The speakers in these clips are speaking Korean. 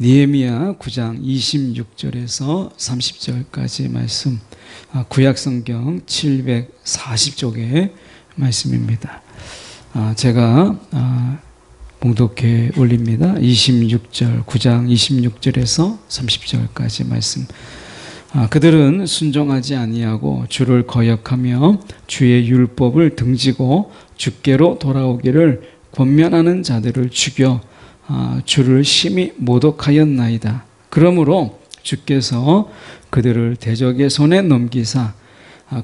느헤미야 9장 26절에서 30절까지의 말씀, 구약성경 740쪽의 말씀입니다. 제가 봉독해 올립니다. 26절, 9장 26절에서 30절까지 말씀. 그들은 순종하지 아니하고 주를 거역하며 주의 율법을 등지고 주께로 돌아오기를 권면하는 자들을 죽여 주를 심히 모독하였나이다. 그러므로 주께서 그들을 대적의 손에 넘기사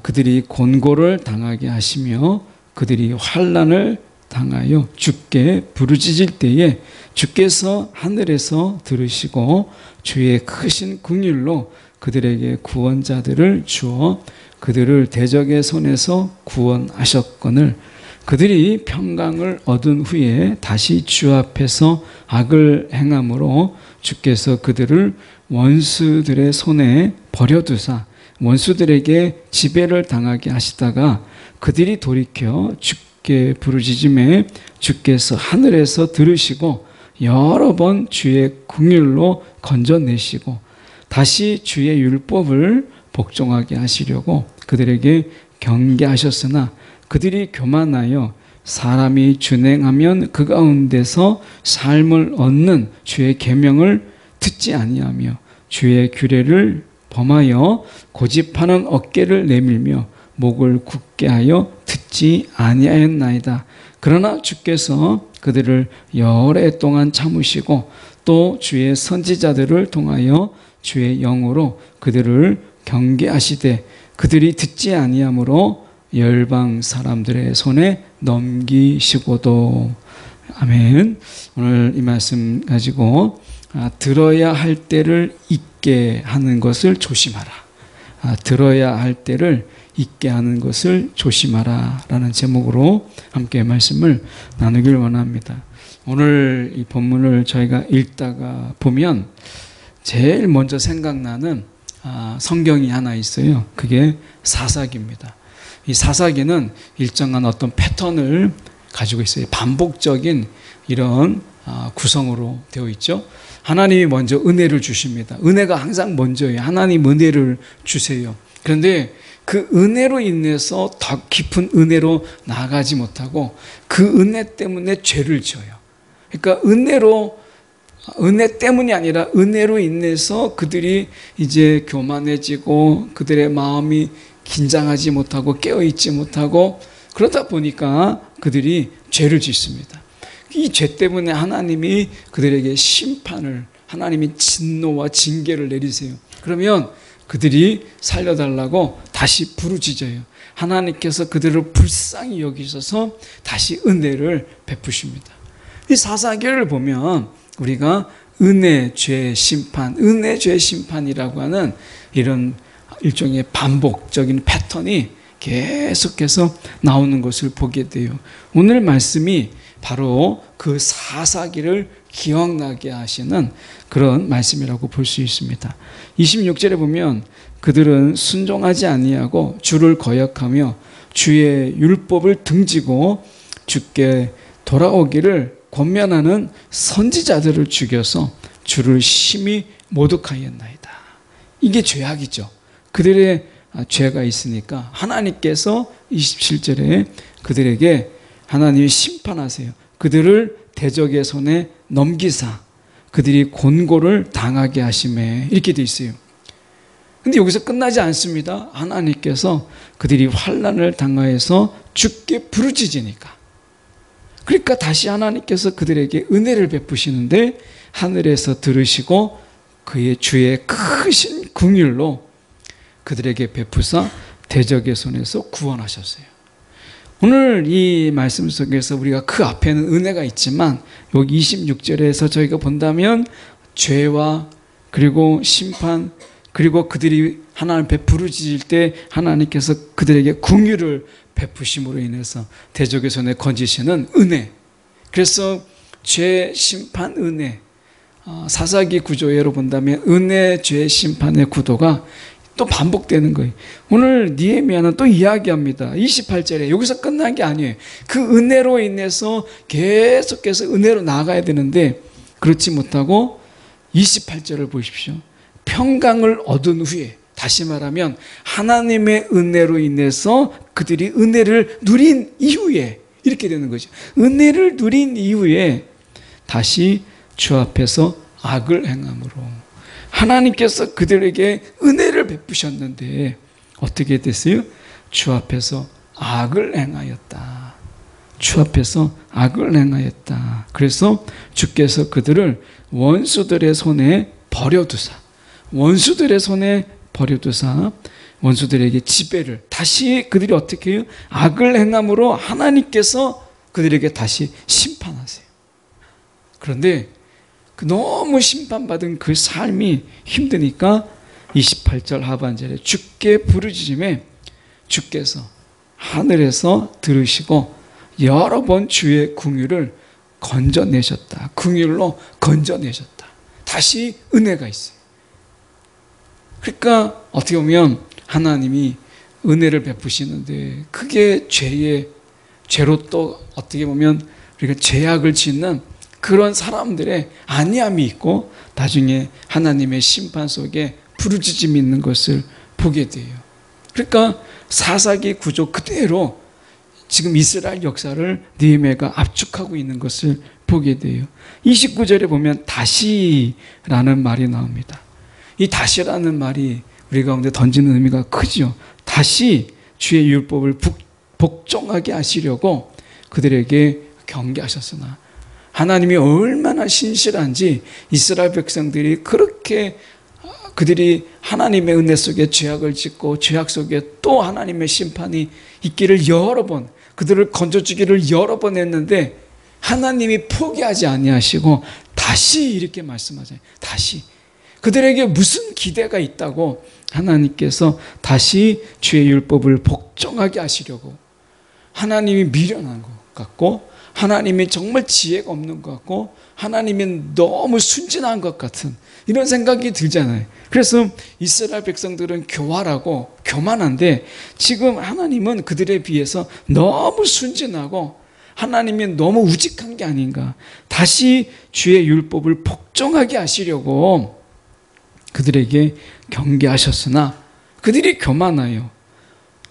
그들이 곤고를 당하게 하시며 그들이 환난을 당하여 주께 부르짖을 때에 주께서 하늘에서 들으시고 주의 크신 긍휼로 그들에게 구원자들을 주어 그들을 대적의 손에서 구원하셨거늘 그들이 평강을 얻은 후에 다시 주 앞에서 악을 행함으로 주께서 그들을 원수들의 손에 버려두사 원수들에게 지배를 당하게 하시다가 그들이 돌이켜 주께 부르짖음에 주께서 하늘에서 들으시고 여러 번 주의 긍휼로 건져내시고 다시 주의 율법을 복종하게 하시려고 그들에게 경계하셨으나 그들이 교만하여 사람이 준행하면 그 가운데서 삶을 얻는 주의 계명을 듣지 아니하며 주의 규례를 범하여 고집하는 어깨를 내밀며 목을 굳게 하여 듣지 아니하였나이다. 그러나 주께서 그들을 여러 해 동안 참으시고 또 주의 선지자들을 통하여 주의 영으로 그들을 경계하시되 그들이 듣지 아니하므로 열방 사람들의 손에 넘기시고도. 아멘. 오늘 이 말씀 가지고 들어야 할 때를 잊게 하는 것을 조심하라. 들어야 할 때를 잊게 하는 것을 조심하라 라는 제목으로 함께 말씀을 나누길 원합니다. 오늘 이 본문을 저희가 읽다가 보면 제일 먼저 생각나는 성경이 하나 있어요. 그게 사사기입니다. 이 사사기는 일정한 어떤 패턴을 가지고 있어요. 반복적인 이런 구성으로 되어 있죠. 하나님이 먼저 은혜를 주십니다. 은혜가 항상 먼저예요. 하나님 은혜를 주세요. 그런데 그 은혜로 인해서 더 깊은 은혜로 나아가지 못하고 그 은혜 때문에 죄를 지어요. 그러니까 은혜 때문이 아니라 은혜로 인해서 그들이 이제 교만해지고 그들의 마음이 긴장하지 못하고 깨어있지 못하고 그러다 보니까 그들이 죄를 짓습니다. 이 죄 때문에 하나님이 그들에게 심판을, 하나님이 진노와 징계를 내리세요. 그러면 그들이 살려달라고 다시 부르짖어요. 하나님께서 그들을 불쌍히 여기셔서 다시 은혜를 베푸십니다. 이 사사기를 보면 우리가 은혜, 죄, 심판, 은혜, 죄, 심판이라고 하는 이런 일종의 반복적인 패턴이 계속해서 나오는 것을 보게 돼요. 오늘 말씀이 바로 그 사사기를 기억나게 하시는 그런 말씀이라고 볼 수 있습니다. 26절에 보면 그들은 순종하지 아니하고 주를 거역하며 주의 율법을 등지고 주께 돌아오기를 권면하는 선지자들을 죽여서 주를 심히 모독하였나이다. 이게 죄악이죠. 그들의 죄가 있으니까 하나님께서 27절에 그들에게 하나님이 심판하세요. 그들을 대적의 손에 넘기사 그들이 곤고를 당하게 하심에 이렇게 돼 있어요. 근데 여기서 끝나지 않습니다. 하나님께서 그들이 환난을 당하여서 주께 부르짖으니까 그러니까 다시 하나님께서 그들에게 은혜를 베푸시는데 하늘에서 들으시고 그의 주의 크신 긍휼로 그들에게 베푸사 대적의 손에서 구원하셨어요. 오늘 이 말씀 속에서 우리가 그 앞에는 은혜가 있지만 여기 26절에서 저희가 본다면 죄와 그리고 심판 그리고 그들이 하나님 앞에 부르짖을 때 하나님께서 그들에게 긍휼을 베푸심으로 인해서 대적의 손에 건지시는 은혜. 그래서 죄, 심판, 은혜. 사사기 구조예로 본다면 은혜, 죄, 심판의 구도가 또 반복되는 거예요. 오늘 느헤미야는 또 이야기합니다. 28절에 여기서 끝난 게 아니에요. 그 은혜로 인해서 계속해서 은혜로 나아가야 되는데 그렇지 못하고 28절을 보십시오. 평강을 얻은 후에, 다시 말하면 하나님의 은혜로 인해서 그들이 은혜를 누린 이후에 이렇게 되는 거죠. 은혜를 누린 이후에 다시 주 앞에서 악을 행함으로, 하나님께서 그들에게 은혜를 베푸셨는데 어떻게 됐어요? 주 앞에서 악을 행하였다. 주 앞에서 악을 행하였다. 그래서 주께서 그들을 원수들의 손에 버려두사, 원수들의 손에 버려두사 원수들에게 지배를, 다시 그들이 어떻게 해요? 악을 행함으로 하나님께서 그들에게 다시 심판하세요. 그런데 너무 심판받은 그 삶이 힘드니까 28절 하반절에 주께 부르짖음에 주께서 하늘에서 들으시고 여러 번 주의 긍휼을 건져내셨다. 긍휼로 건져내셨다. 다시 은혜가 있어요. 그러니까 어떻게 보면 하나님이 은혜를 베푸시는데 그게 죄로 또 어떻게 보면 우리가 죄악을 짓는 그런 사람들의 안이함이 있고 나중에 하나님의 심판 속에 부르짖음이 있는 것을 보게 돼요. 그러니까 사사기 구조 그대로 지금 이스라엘 역사를 느헤미야가 압축하고 있는 것을 보게 돼요. 29절에 보면 다시라는 말이 나옵니다. 이 다시라는 말이 우리 가운데 던지는 의미가 크죠. 다시 주의 율법을 복종하게 하시려고 그들에게 경계하셨으나, 하나님이 얼마나 신실한지 이스라엘 백성들이 그렇게 그들이 하나님의 은혜 속에 죄악을 짓고 죄악 속에 또 하나님의 심판이 있기를 여러 번, 그들을 건져주기를 여러 번 했는데 하나님이 포기하지 아니하시고 다시 이렇게 말씀하잖아요. 다시. 그들에게 무슨 기대가 있다고 하나님께서 다시 주의 율법을 복종하게 하시려고, 하나님이 미련한 것 같고 하나님이 정말 지혜가 없는 것 같고 하나님이 너무 순진한 것 같은 이런 생각이 들잖아요. 그래서 이스라엘 백성들은 교활하고 교만한데 지금 하나님은 그들에 비해서 너무 순진하고 하나님이 너무 우직한 게 아닌가, 다시 주의 율법을 복종하게 하시려고 그들에게 경계하셨으나 그들이 교만해요.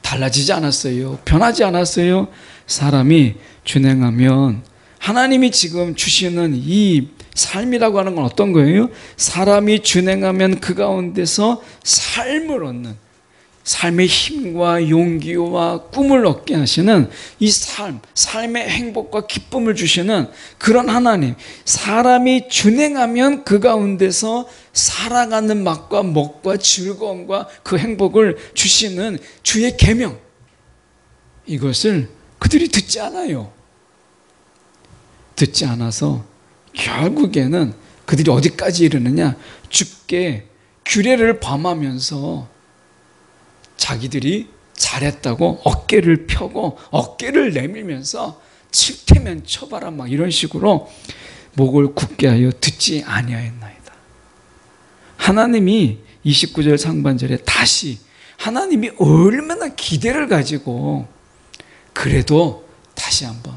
달라지지 않았어요. 변하지 않았어요. 사람이 준행하면, 하나님이 지금 주시는 이 삶이라고 하는 건 어떤 거예요? 사람이 준행하면 그 가운데서 삶을 얻는, 삶의 힘과 용기와 꿈을 얻게 하시는 이 삶의 행복과 기쁨을 주시는 그런 하나님, 사람이 준행하면 그 가운데서 살아가는 맛과 먹과 즐거움과 그 행복을 주시는 주의 계명, 이것을 그들이 듣지 않아요. 듣지 않아서 결국에는 그들이 어디까지 이르느냐, 주께 규례를 범하면서 자기들이 잘했다고 어깨를 펴고 어깨를 내밀면서 칠 테면 쳐봐라 막 이런 식으로 목을 굳게 하여 듣지 아니하였나이다. 하나님이 29절 상반절에 다시, 하나님이 얼마나 기대를 가지고 그래도 다시 한번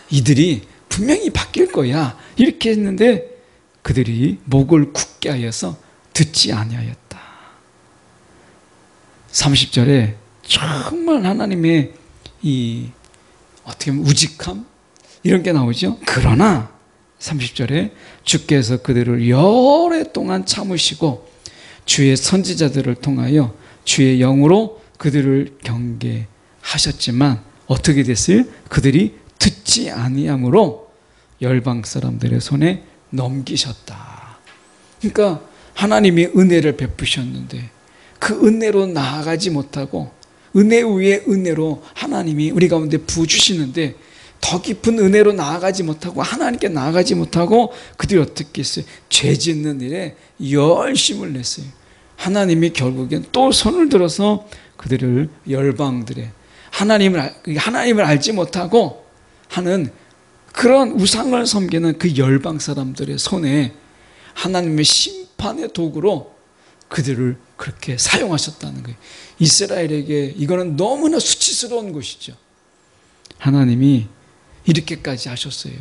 이들이 분명히 바뀔 거야 이렇게 했는데 그들이 목을 굳게 하여서 듣지 아니하였다. 30절에 정말 하나님의 이 어떻게 보면 우직함 이런 게 나오죠. 그러나 30절에 주께서 그들을 여러 동안 참으시고 주의 선지자들을 통하여 주의 영으로 그들을 경계하셨지만 어떻게 됐어요? 그들이 듣지 아니함으로 열방 사람들의 손에 넘기셨다. 그러니까 하나님이 은혜를 베푸셨는데 그 은혜로 나아가지 못하고 은혜 위에 은혜로 하나님이 우리 가운데 부어주시는데 더 깊은 은혜로 나아가지 못하고 하나님께 나아가지 못하고 그들이 어떻게 했어요? 죄 짓는 일에 열심을 냈어요. 하나님이 결국엔 또 손을 들어서 그들을 열방들의 하나님을 알지 못하고 하는 그런 우상을 섬기는 그 열방 사람들의 손에 하나님의 심판의 도구로 그들을 그렇게 사용하셨다는 거예요. 이스라엘에게 이거는 너무나 수치스러운 것이죠. 하나님이 이렇게까지 하셨어요.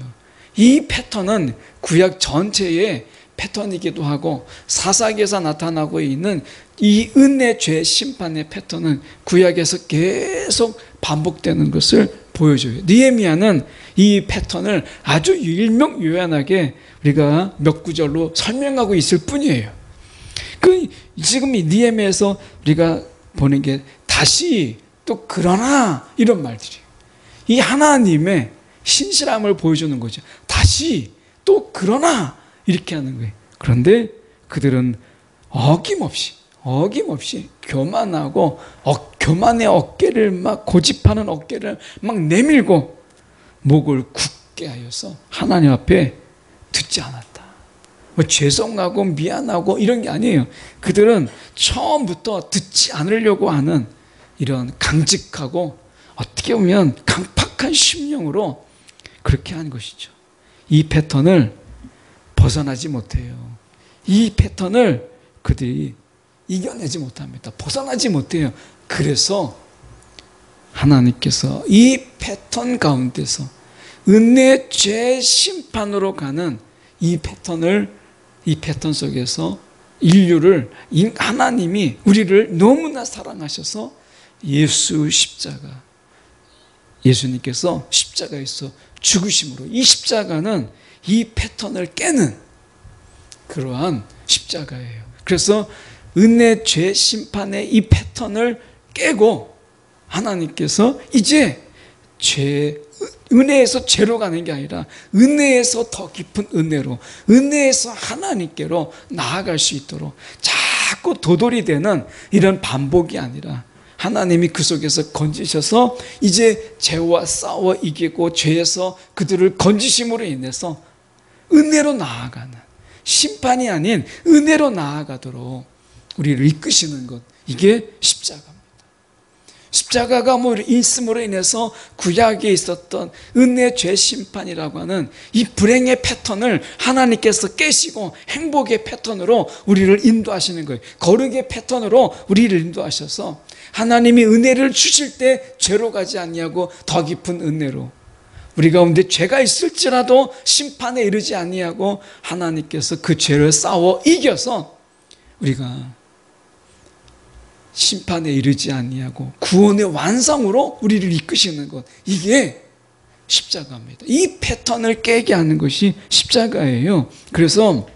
이 패턴은 구약 전체의 패턴이기도 하고 사사기에서 나타나고 있는 이 은혜 죄 심판의 패턴은 구약에서 계속 반복되는 것을 보여줘요. 느헤미야는 이 패턴을 아주 일명요연하게 우리가 몇 구절로 설명하고 있을 뿐이에요. 지금 이 느헤미야에서 우리가 보는 게 다시 또 그러나 이런 말들이에요. 이 하나님의 신실함을 보여주는 거죠. 다시 또 그러나 이렇게 하는 거예요. 그런데 그들은 어김없이 교만하고 교만의 어깨를 막 고집하는 어깨를 막 내밀고 목을 굳게 하여서 하나님 앞에 듣지 않았다. 뭐 죄송하고 미안하고 이런 게 아니에요. 그들은 처음부터 듣지 않으려고 하는 이런 강직하고 어떻게 보면 강팍한 심령으로 그렇게 한 것이죠. 이 패턴을 벗어나지 못해요. 이 패턴을 그들이 이겨내지 못합니다. 벗어나지 못해요. 그래서 하나님께서 이 패턴 가운데서 은혜 죄 심판으로 가는 이 패턴 속에서 인류를 하나님이 우리를 너무나 사랑하셔서 예수님께서 십자가에서 죽으심으로 이 십자가는 이 패턴을 깨는 그러한 십자가예요. 그래서 은혜 죄 심판의 이 패턴을 깨고 하나님께서 이제 은혜에서 죄로 가는 게 아니라 은혜에서 더 깊은 은혜에서 하나님께로 나아갈 수 있도록 자꾸 도돌이 되는 이런 반복이 아니라 하나님이 그 속에서 건지셔서 이제 죄와 싸워 이기고 죄에서 그들을 건지심으로 인해서 은혜로 나아가는, 심판이 아닌 은혜로 나아가도록 우리를 이끄시는 것, 이게 십자가입니다. 십자가가 있음으로 인해서 구약에 있었던 은혜 죄 심판이라고 하는 이 불행의 패턴을 하나님께서 깨시고 행복의 패턴으로 우리를 인도하시는 거예요. 거룩의 패턴으로 우리를 인도하셔서 하나님이 은혜를 주실 때 죄로 가지 아니하고 더 깊은 은혜로, 우리 가운데 죄가 있을지라도 심판에 이르지 아니하고 하나님께서 그 죄를 싸워 이겨서 우리가 심판에 이르지 아니하고 구원의 완성으로 우리를 이끄시는 것, 이게 십자가입니다. 이 패턴을 깨게 하는 것이 십자가예요. 그래서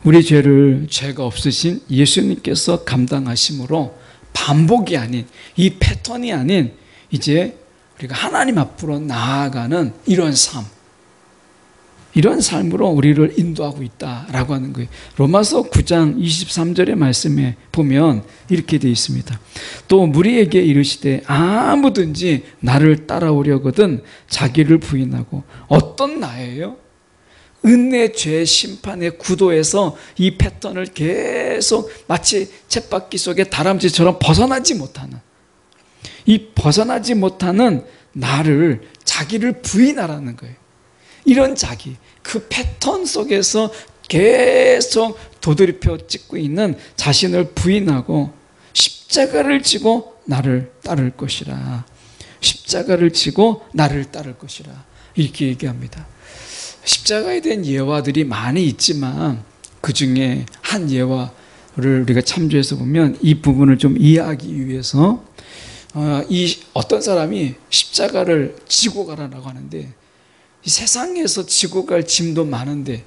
우리 죄가 없으신 예수님께서 감당하심으로 반복이 아닌, 이 패턴이 아닌 이제 우리가 하나님 앞으로 나아가는 이런 삶으로 우리를 인도하고 있다라고 하는 거예요. 로마서 9장 23절의 말씀에 보면 이렇게 되어 있습니다. 또 무리에게 이르시되 아무든지 나를 따라오려거든 자기를 부인하고, 어떤 나예요? 은혜 죄 심판의 구도에서 이 패턴을 계속 마치 쳇바퀴 속의 다람쥐처럼 벗어나지 못하는, 이 벗어나지 못하는 나를, 자기를 부인하라는 거예요. 이런 그 패턴 속에서 계속 도드리펴 찍고 있는 자신을 부인하고 십자가를 지고 나를 따를 것이라. 십자가를 지고 나를 따를 것이라. 이렇게 얘기합니다. 십자가에 대한 예화들이 많이 있지만 그 중에 한 예화를 우리가 참조해서 보면 이 부분을 좀 이해하기 위해서 어떤 사람이 십자가를 지고 가라라고 하는데, 이 세상에서 지고 갈 짐도 많은데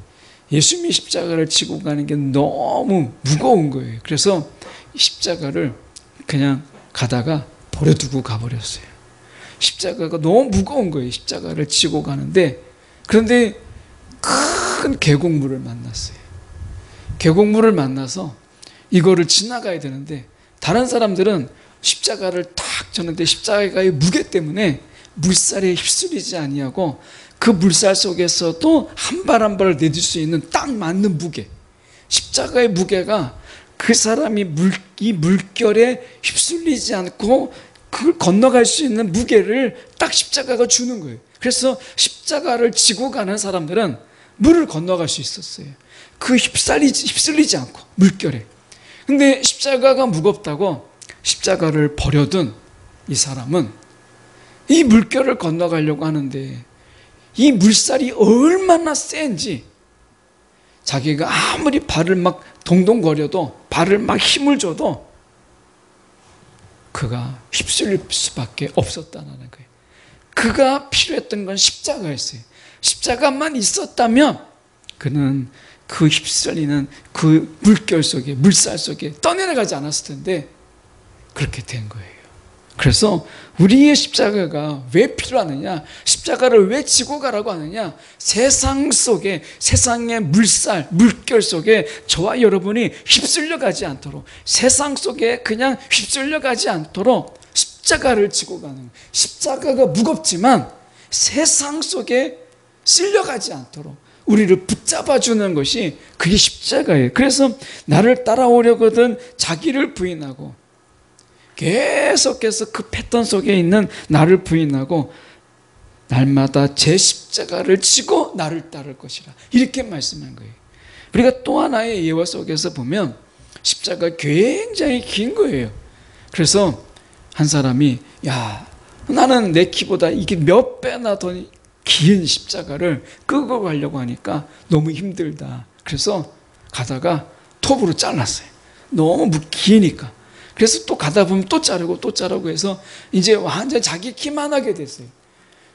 예수님이 십자가를 지고 가는 게 너무 무거운 거예요. 그래서 십자가를 그냥 가다가 버려두고 가버렸어요. 십자가가 너무 무거운 거예요. 십자가를 지고 가는데, 그런데 큰 계곡물을 만났어요. 계곡물을 만나서 이거를 지나가야 되는데 다른 사람들은 십자가를 탁 졌는데 십자가의 무게 때문에 물살에 휩쓸리지 아니하고 그 물살 속에서도 한 발 한 발을 내딜 수 있는 딱 맞는 무게, 십자가의 무게가 그 사람이 이 물결에 휩쓸리지 않고 그걸 건너갈 수 있는 무게를 딱 십자가가 주는 거예요. 그래서 십자가를 지고 가는 사람들은 물을 건너갈 수 있었어요. 휩쓸리지 않고 물결에. 근데 십자가가 무겁다고 십자가를 버려둔 이 사람은 이 물결을 건너가려고 하는데 이 물살이 얼마나 센지, 자기가 아무리 발을 막 동동거려도, 발을 막 힘을 줘도 그가 휩쓸릴 수밖에 없었다는 거예요. 그가 필요했던 건 십자가였어요. 십자가만 있었다면 그는 그 휩쓸리는 그 물결 속에, 물살 속에 떠내려가지 않았을 텐데 그렇게 된 거예요. 그래서 우리의 십자가가 왜 필요하느냐, 십자가를 왜 지고 가라고 하느냐, 세상 속에, 세상의 물살, 물결 속에 저와 여러분이 휩쓸려 가지 않도록, 세상 속에 그냥 휩쓸려 가지 않도록 십자가를 지고 가는 거예요. 십자가가 무겁지만 세상 속에 쓸려가지 않도록 우리를 붙잡아주는 것이 그게 십자가예요. 그래서 나를 따라오려거든 자기를 부인하고, 계속해서 그 패턴 속에 있는 나를 부인하고 날마다 제 십자가를 지고 나를 따를 것이라, 이렇게 말씀한 거예요. 우리가 또 하나의 예화 속에서 보면 십자가 굉장히 긴 거예요. 그래서 한 사람이, 야, 나는 내 키보다 이게 몇 배나 더 긴 십자가를 끄고 가려고 하니까 너무 힘들다. 그래서 가다가 톱으로 잘랐어요. 너무 기니까. 그래서 또 가다 보면 또 자르고 또 자르고 해서 이제 완전 자기 키만 하게 됐어요.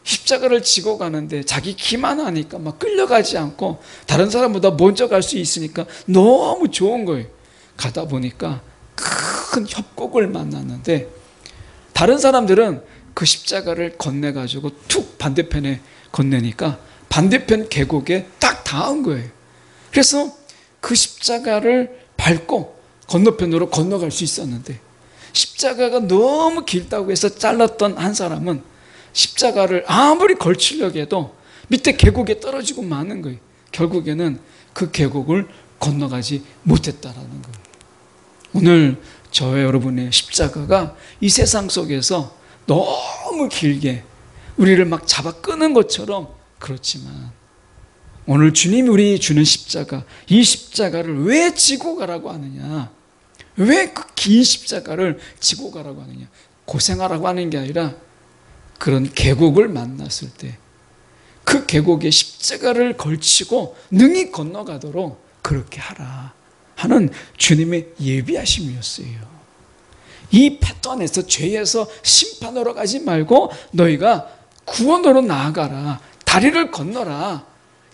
십자가를 지고 가는데 자기 키만 하니까 막 끌려가지 않고 다른 사람보다 먼저 갈 수 있으니까 너무 좋은 거예요. 가다 보니까 큰 협곡을 만났는데, 다른 사람들은 그 십자가를 건네가지고 툭 반대편에 건네니까 반대편 계곡에 딱 닿은 거예요. 그래서 그 십자가를 밟고 건너편으로 건너갈 수 있었는데, 십자가가 너무 길다고 해서 잘랐던 한 사람은 십자가를 아무리 걸치려고 해도 밑에 계곡에 떨어지고 마는 거예요. 결국에는 그 계곡을 건너가지 못했다라는 거예요. 오늘 저와 여러분의 십자가가 이 세상 속에서 너무 길게 우리를 막 잡아 끄는 것처럼 그렇지만, 오늘 주님이 우리 주는 십자가, 이 십자가를 왜 지고 가라고 하느냐, 왜 그 긴 십자가를 지고 가라고 하느냐, 고생하라고 하는 게 아니라 그런 계곡을 만났을 때 그 계곡에 십자가를 걸치고 능히 건너가도록 그렇게 하라 하는 주님의 예비하심이었어요. 이 패턴에서, 죄에서 심판으로 가지 말고 너희가 구원으로 나아가라, 다리를 건너라,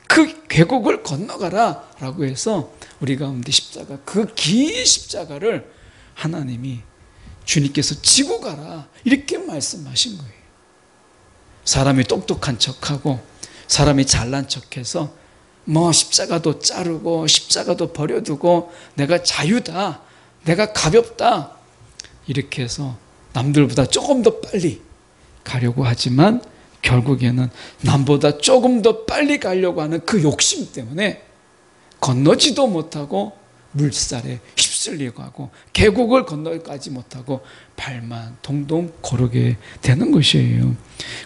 그 계곡을 건너가라 라고 해서 우리 가운데 십자가, 그 긴 십자가를 하나님이, 주님께서 지고 가라, 이렇게 말씀하신 거예요. 사람이 똑똑한 척하고 사람이 잘난 척해서 뭐 십자가도 자르고 십자가도 버려두고 내가 자유다, 내가 가볍다, 이렇게 해서 남들보다 조금 더 빨리 가려고 하지만 결국에는 남보다 조금 더 빨리 가려고 하는 그 욕심 때문에 건너지도 못하고 물살에 휩쓸리고 하고 계곡을 건너가지 못하고 발만 동동 고르게 되는 것이에요.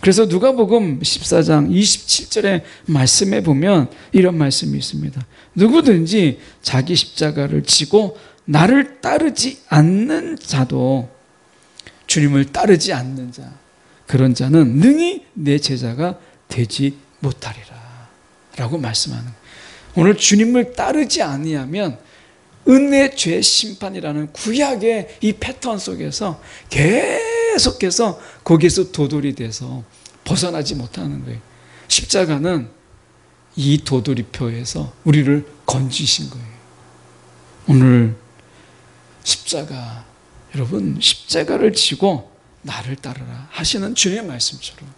그래서 누가복음 14장 27절의 말씀에 보면 이런 말씀이 있습니다. 누구든지 자기 십자가를 지고 나를 따르지 않는 자도, 주님을 따르지 않는 자, 그런 자는 능히 내 제자가 되지 못하리라 라고 말씀하는 거예요. 오늘 주님을 따르지 아니하면 은혜, 죄, 심판이라는 구약의 이 패턴 속에서 계속해서 거기에서 도돌이 돼서 벗어나지 못하는 거예요. 십자가는 이 도돌이표에서 우리를 건지신 거예요. 오늘 십자가, 여러분 십자가를 지고 나를 따르라 하시는 주님의 말씀처럼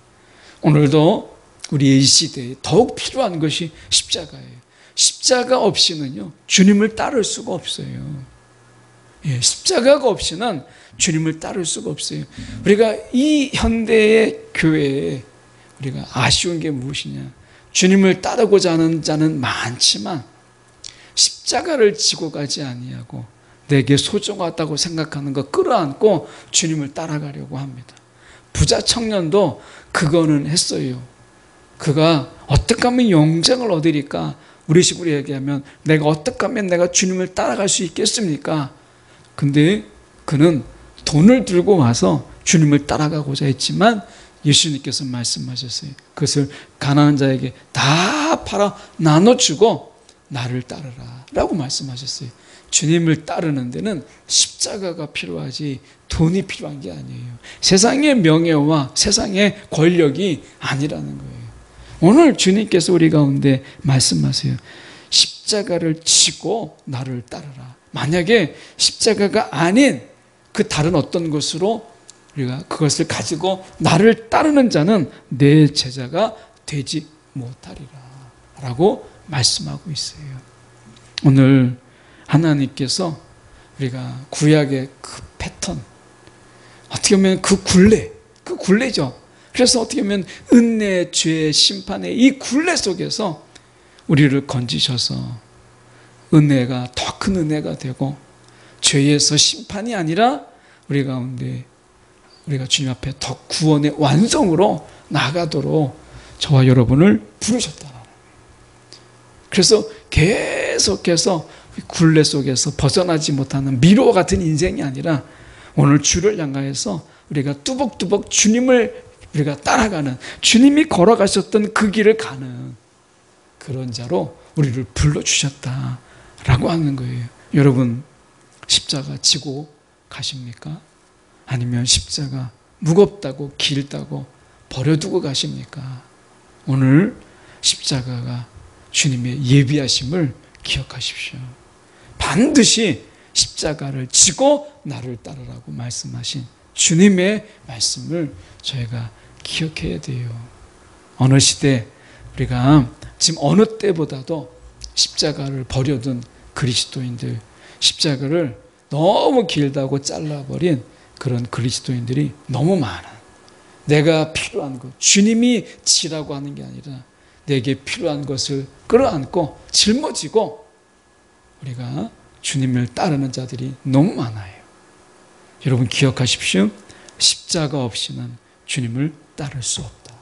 오늘도 우리의 이 시대에 더욱 필요한 것이 십자가예요. 십자가 없이는요 주님을 따를 수가 없어요. 예, 십자가가 없이는 주님을 따를 수가 없어요. 우리가 이 현대의 교회에 우리가 아쉬운 게 무엇이냐, 주님을 따르고자 하는 자는 많지만 십자가를 지고 가지 아니하고 내게 소중하다고 생각하는 거 끌어안고 주님을 따라가려고 합니다. 부자 청년도 그거는 했어요. 그가 어떻게 하면 영생을 얻으리까, 우리 식으로 얘기하면 내가 어떻게 하면 내가 주님을 따라갈 수 있겠습니까? 근데 그는 돈을 들고 와서 주님을 따라가고자 했지만 예수님께서 말씀하셨어요. 그것을 가난한 자에게 다 팔아 나눠주고 나를 따르라 라고 말씀하셨어요. 주님을 따르는 데는 십자가가 필요하지 돈이 필요한 게 아니에요. 세상의 명예와 세상의 권력이 아니라는 거예요. 오늘 주님께서 우리 가운데 말씀하세요. 십자가를 지고 나를 따르라. 만약에 십자가가 아닌 그 다른 어떤 것으로 우리가 그것을 가지고 나를 따르는 자는 내 제자가 되지 못하리라 라고 말씀하고 있어요. 오늘 하나님께서 우리가 구약의 그 패턴, 어떻게 보면 그 굴레죠. 그래서 어떻게 보면 은혜, 죄, 심판의 이 굴레 속에서 우리를 건지셔서 은혜가 더 큰 은혜가 되고 죄에서 심판이 아니라 우리 가운데 우리가 주님 앞에 더 구원의 완성으로 나가도록 저와 여러분을 부르셨다. 그래서 계속해서 굴레 속에서 벗어나지 못하는 미로와 같은 인생이 아니라 오늘 주를 향하여서 우리가 뚜벅뚜벅 주님을 우리가 따라가는, 주님이 걸어가셨던 그 길을 가는 그런 자로 우리를 불러주셨다라고 하는 거예요. 여러분, 십자가 지고 가십니까? 아니면 십자가 무겁다고 길다고 버려두고 가십니까? 오늘 십자가가 주님의 예비하심을 기억하십시오. 반드시 십자가를 지고 나를 따르라고 말씀하신 주님의 말씀을 저희가 기억해야 돼요. 어느 시대 우리가 지금 어느 때보다도 십자가를 버려둔 그리스도인들, 십자가를 너무 길다고 잘라버린 그런 그리스도인들이 너무 많아. 내가 필요한 것, 주님이 지라고 하는 게 아니라 내게 필요한 것을 끌어안고 짊어지고 우리가 주님을 따르는 자들이 너무 많아요. 여러분 기억하십시오. 십자가 없이는 주님을 따를 수 없다.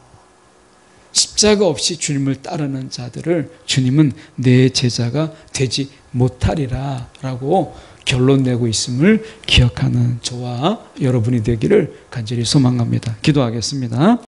십자가 없이 주님을 따르는 자들을 주님은 내 제자가 되지 못하리라 라고 결론 내고 있음을 기억하는 저와 여러분이 되기를 간절히 소망합니다. 기도하겠습니다.